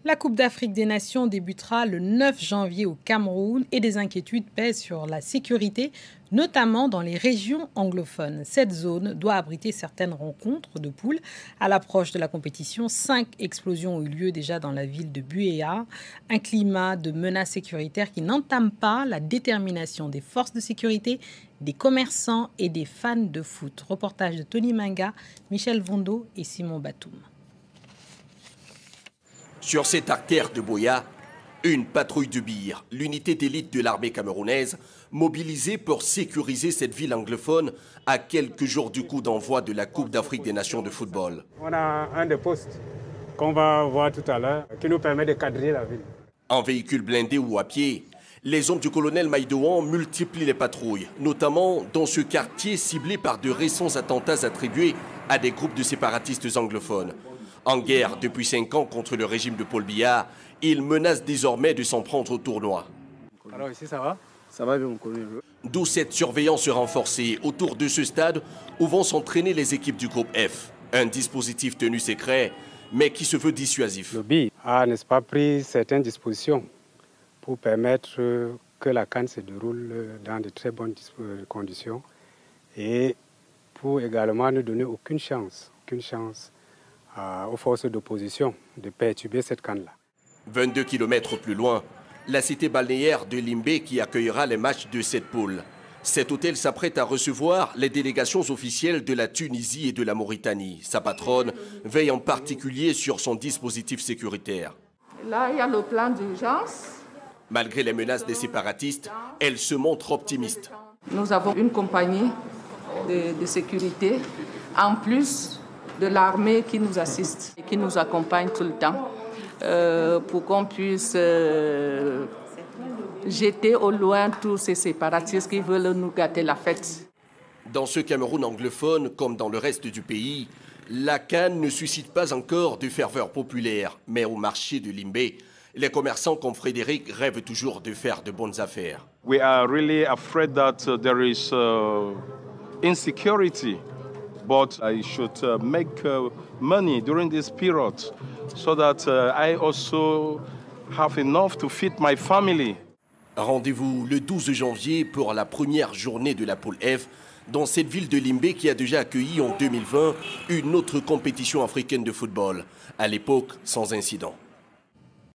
La Coupe d'Afrique des Nations débutera le 9 janvier au Cameroun et des inquiétudes pèsent sur la sécurité, notamment dans les régions anglophones. Cette zone doit abriter certaines rencontres de poules. À l'approche de la compétition, 5 explosions ont eu lieu déjà dans la ville de Buea. Un climat de menace sécuritaire qui n'entame pas la détermination des forces de sécurité, des commerçants et des fans de foot. Reportage de Tony Manga, Michel Vondo et Simon Batoum. Sur cette artère de Buea, une patrouille de BIR, l'unité d'élite de l'armée camerounaise, mobilisée pour sécuriser cette ville anglophone à quelques jours du coup d'envoi de la Coupe d'Afrique des Nations de football. On a un des postes qu'on va voir tout à l'heure qui nous permet de cadrer la ville. En véhicule blindé ou à pied, les hommes du colonel Maïdouan multiplient les patrouilles, notamment dans ce quartier ciblé par de récents attentats attribués à des groupes de séparatistes anglophones. En guerre depuis 5 ans contre le régime de Paul Biya, il menace désormais de s'en prendre au tournoi. Alors ici ça va? Ça va bien, on connaît. D'où cette surveillance renforcée autour de ce stade où vont s'entraîner les équipes du groupe F. Un dispositif tenu secret, mais qui se veut dissuasif. Le BIR a, n'est-ce pas, pris certaines dispositions pour permettre que la CAN se déroule dans de très bonnes conditions et pour également ne donner aucune chance aux forces d'opposition de perturber cette CAN-là. 22 km plus loin, la cité balnéaire de Limbé qui accueillera les matchs de cette poule. Cet hôtel s'apprête à recevoir les délégations officielles de la Tunisie et de la Mauritanie. Sa patronne veille en particulier sur son dispositif sécuritaire. Là, il y a le plan d'urgence. Malgré les menaces des séparatistes, elle se montre optimiste. Nous avons une compagnie de sécurité, en plus de l'armée qui nous assiste et qui nous accompagne tout le temps pour qu'on puisse jeter au loin tous ces séparatistes qui veulent nous gâter la fête. Dans ce Cameroun anglophone, comme dans le reste du pays, la CAN ne suscite pas encore de ferveur populaire. Mais au marché de Limbé, les commerçants comme Frédéric rêvent toujours de faire de bonnes affaires. We are really afraid that there is insecurity. But I should make money during this period so that I also have enough to feed my family. Rendez-vous le 12 janvier pour la première journée de la poule F dans cette ville de Limbé qui a déjà accueilli en 2020 une autre compétition africaine de football, à l'époque sans incident.